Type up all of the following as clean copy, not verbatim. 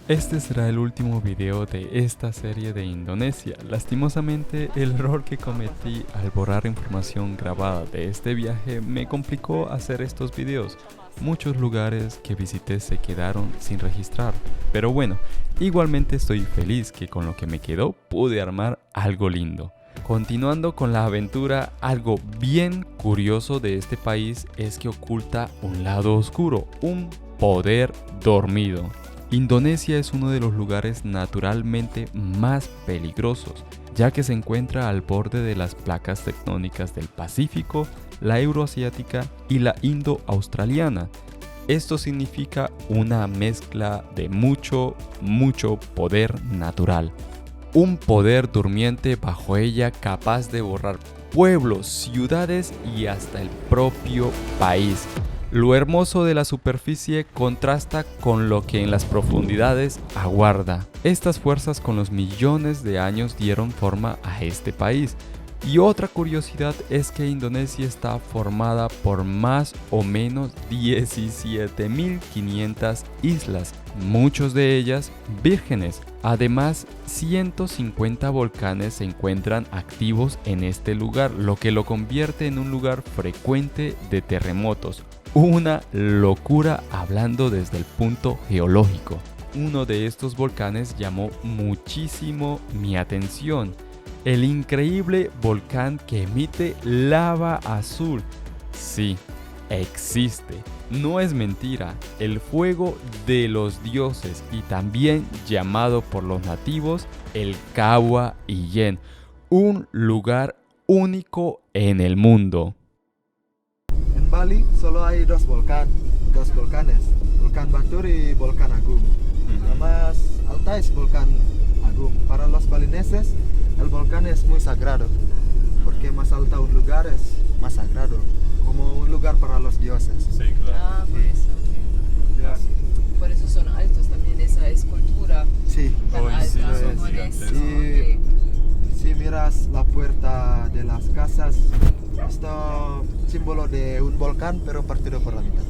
Este será el último video de esta serie de Indonesia. Lastimosamente, el error que cometí al borrar información grabada de este viaje me complicó hacer estos videos. Muchos lugares que visité se quedaron sin registrar, pero bueno, igualmente estoy feliz que con lo que me quedó pude armar algo lindo. Continuando con la aventura, algo bien curioso de este país es que oculta un lado oscuro, un poder dormido. Indonesia es uno de los lugares naturalmente más peligrosos, ya que se encuentra al borde de las placas tectónicas del Pacífico, la Euroasiática y la Indo-Australiana. Esto significa una mezcla de mucho poder natural. Un poder durmiente bajo ella capaz de borrar pueblos, ciudades y hasta el propio país. Lo hermoso de la superficie contrasta con lo que en las profundidades aguarda. Estas fuerzas con los millones de años dieron forma a este país. Y otra curiosidad es que Indonesia está formada por más o menos 17.500 islas, muchas de ellas vírgenes. Además, 150 volcanes se encuentran activos en este lugar, lo que lo convierte en un lugar frecuente de terremotos. Una locura hablando desde el punto geológico. Uno de estos volcanes llamó muchísimo mi atención. El increíble volcán que emite lava azul. Sí, existe. No es mentira. El fuego de los dioses y también llamado por los nativos el Kawa Ijen. Un lugar único en el mundo. En Bali solo hay dos volcanes, Volcán Batur y Volcán Agung. La más alta es Volcán Agung. Para los balineses el volcán es muy sagrado, porque más alto un lugar es más sagrado, como un lugar para los dioses. Sí, claro. Ah, por eso. Ya. Por eso son altos también, esa escultura Sí. tan alta. Sí, son Por gigantes. eso, Sí. ok. Si miras la puerta de las casas, esto símbolo de un volcán pero partido por la mitad.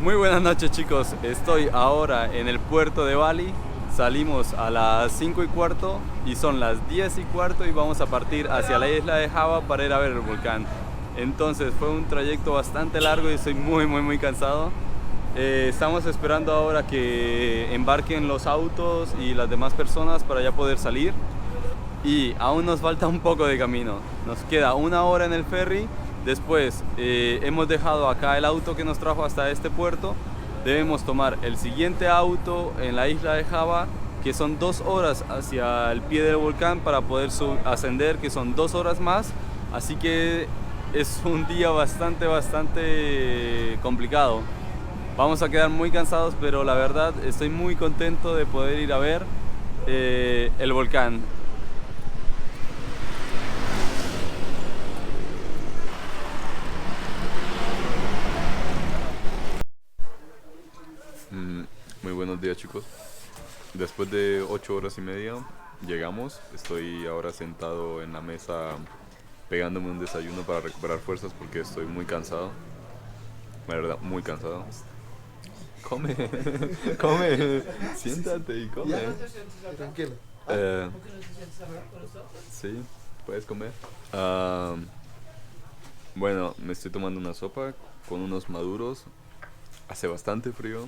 Muy buenas noches, chicos, estoy ahora en el puerto de Bali. Salimos a las 5:15 y son las 10:15 y vamos a partir hacia la isla de Java para ir a ver el volcán. Entonces fue un trayecto bastante largo y estoy muy cansado. Estamos esperando ahora que embarquen los autos y las demás personas para ya poder salir. Y aún nos falta un poco de camino. Nos queda 1 hora en el ferry. Después hemos dejado acá el auto que nos trajo hasta este puerto. Debemos tomar el siguiente auto en la isla de Java, que son 2 horas hacia el pie del volcán para poder ascender, que son 2 horas más. Así que es un día bastante complicado. Vamos a quedar muy cansados, pero la verdad estoy muy contento de poder ir a ver el volcán. Muy buenos días, chicos. Después de 8 horas y media llegamos. Estoy ahora sentado en la mesa pegándome un desayuno para recuperar fuerzas porque estoy muy cansado. La verdad, muy cansado. Come, come, siéntate y come. Tranquilo. Sí, puedes comer. Bueno, me estoy tomando una sopa con unos maduros. Hace bastante frío.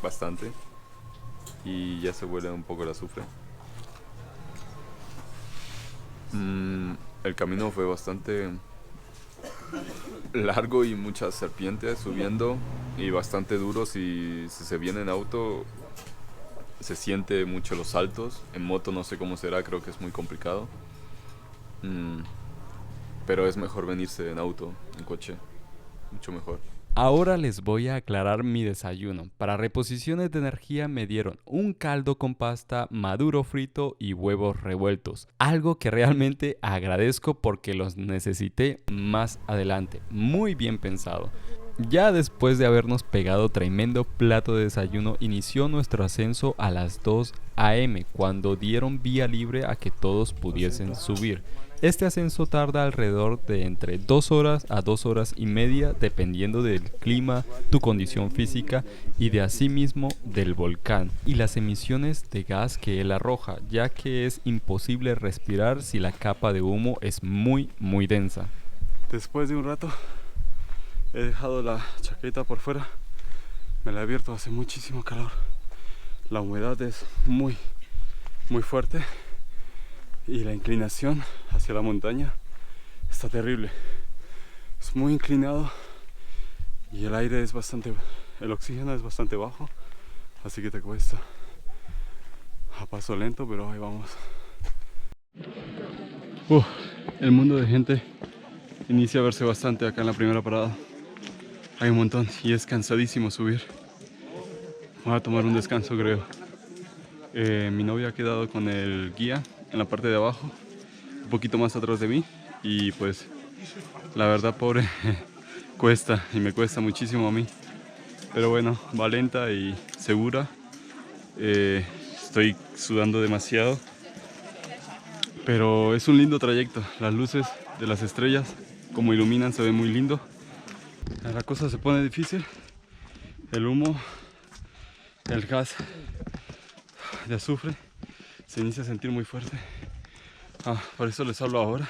Bastante. Y ya se huele un poco el azufre. El camino fue bastante largo y muchas serpientes subiendo y bastante duro. Si se viene en auto se siente mucho los saltos. En moto no sé cómo será, creo que es muy complicado. Pero es mejor venirse en auto, en coche, mucho mejor. Ahora les voy a aclarar mi desayuno. Para reposiciones de energía me dieron un caldo con pasta, maduro frito y huevos revueltos. Algo que realmente agradezco porque los necesité más adelante. Muy bien pensado. Ya después de habernos pegado tremendo plato de desayuno, inició nuestro ascenso a las 2 a.m. cuando dieron vía libre a que todos pudiesen subir. Este ascenso tarda alrededor de entre 2 horas a 2 horas y media dependiendo del clima, tu condición física y de asimismo del volcán y las emisiones de gas que él arroja, ya que es imposible respirar si la capa de humo es muy densa. Después de un rato he dejado la chaqueta por fuera, me la he abierto, hace muchísimo calor, la humedad es muy fuerte y la inclinación hacia la montaña está terrible, es muy inclinado y el aire es el oxígeno es bastante bajo, así que te cuesta a paso lento, pero ahí vamos. El mundo de gente inicia a verse bastante acá en la primera parada. Hay un montón y es cansadísimo subir. Voy a tomar un descanso, creo. Mi novia ha quedado con el guía en la parte de abajo, un poquito más atrás de mí, y pues la verdad, pobre, cuesta y me cuesta muchísimo a mí, pero bueno, va lenta y segura. Estoy sudando demasiado, pero es un lindo trayecto. Las luces de las estrellas, como iluminan, se ve muy lindo. La cosa se pone difícil, el humo, el gas de azufre se inicia a sentir muy fuerte. Por eso les hablo ahora,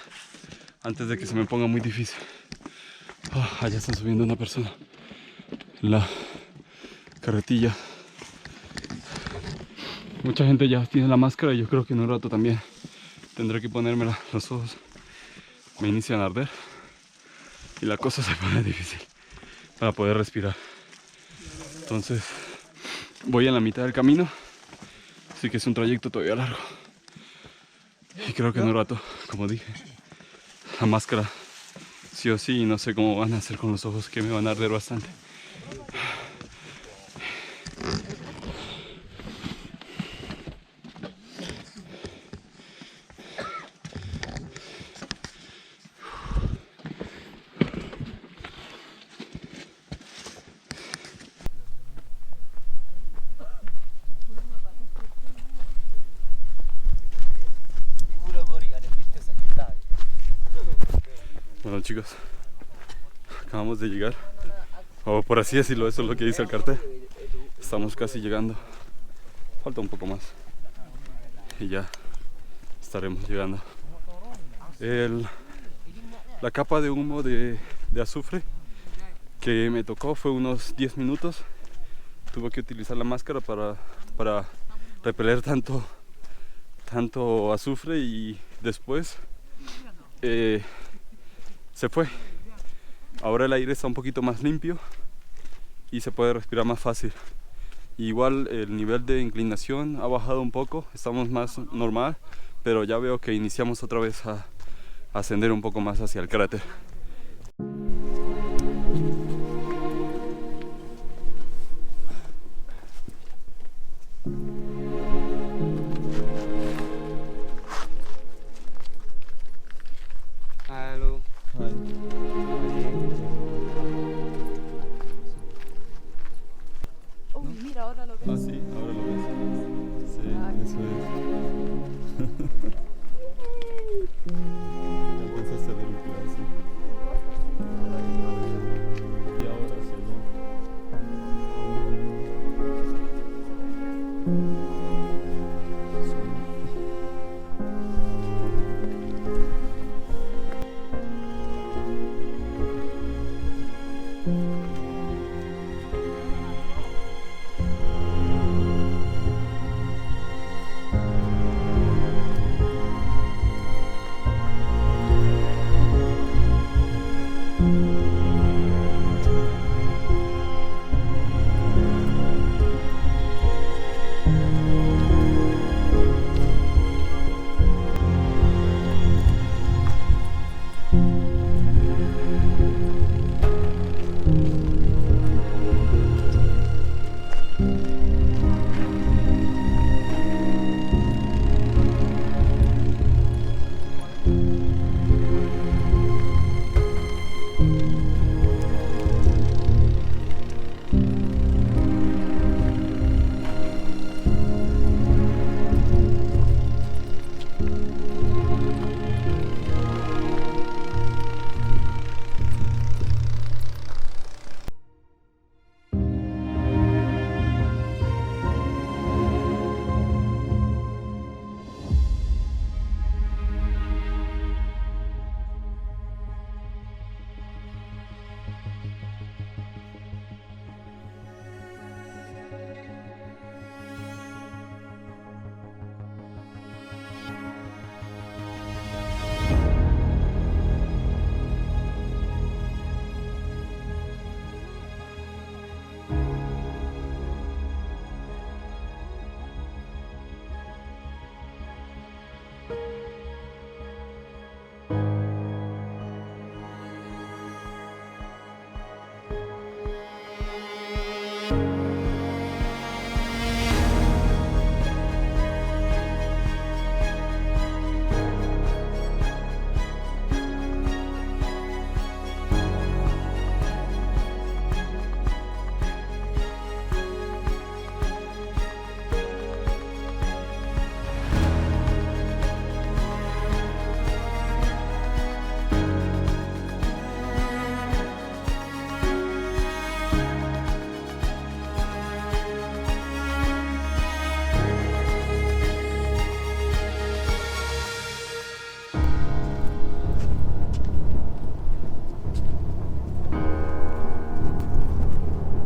antes de que se me ponga muy difícil. Allá están subiendo una persona, la carretilla. Mucha gente ya tiene la máscara y yo creo que en un rato también tendré que ponérmela. Los ojos me inician a arder y la cosa se pone difícil para poder respirar. Entonces voy en la mitad del camino, así que es un trayecto todavía largo. Y creo que en un rato, como dije, la máscara sí o sí, y no sé cómo van a hacer con los ojos, que me van a arder bastante. Bueno, chicos, acabamos de llegar, o por así decirlo, eso es lo que dice el cartel. Estamos casi llegando, falta un poco más y ya estaremos llegando. La capa de humo de azufre que me tocó fue unos 10 minutos. Tuve que utilizar la máscara para repeler tanto azufre, y después se fue. Ahora el aire está un poquito más limpio y se puede respirar más fácil. Igual el nivel de inclinación ha bajado un poco, estamos más normal, pero ya veo que iniciamos otra vez a ascender un poco más hacia el cráter. Halo. Oh, mira, ahora lo ves. Ah, sí, ahora lo ves. Sí, Ah, eso es. Alcanzaste a ver un pedazo. Y ahora sí,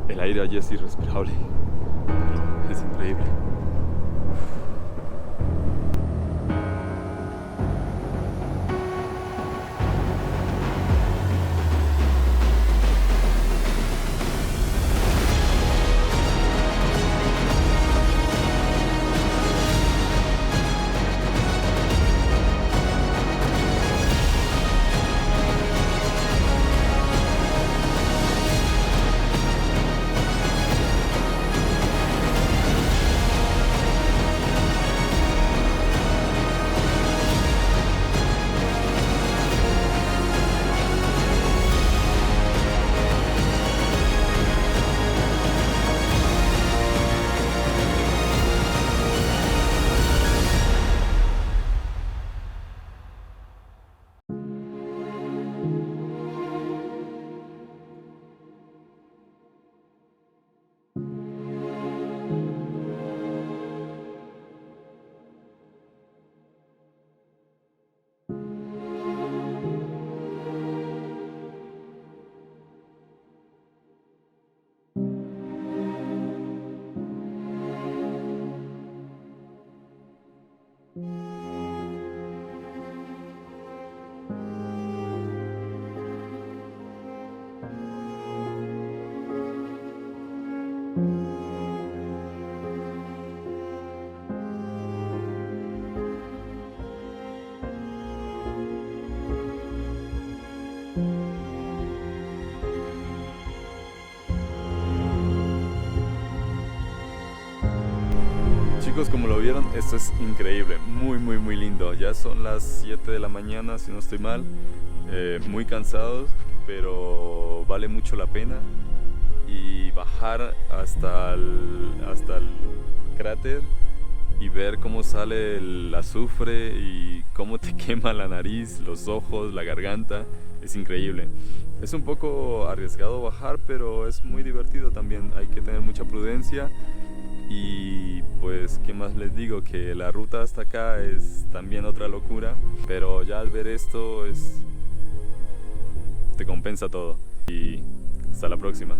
el aire allí es irrespirable. Es increíble. Chicos, como lo vieron, esto es increíble, muy lindo. Ya son las 7 de la mañana, si no estoy mal, muy cansados, pero vale mucho la pena. y bajar hasta el cráter y ver cómo sale el azufre y cómo te quema la nariz, los ojos, la garganta. Es increíble. Es un poco arriesgado bajar, pero es muy divertido también. Hay que tener mucha prudencia. Y pues, ¿qué más les digo? Que la ruta hasta acá es también otra locura. Pero ya al ver esto te compensa todo. Y hasta la próxima.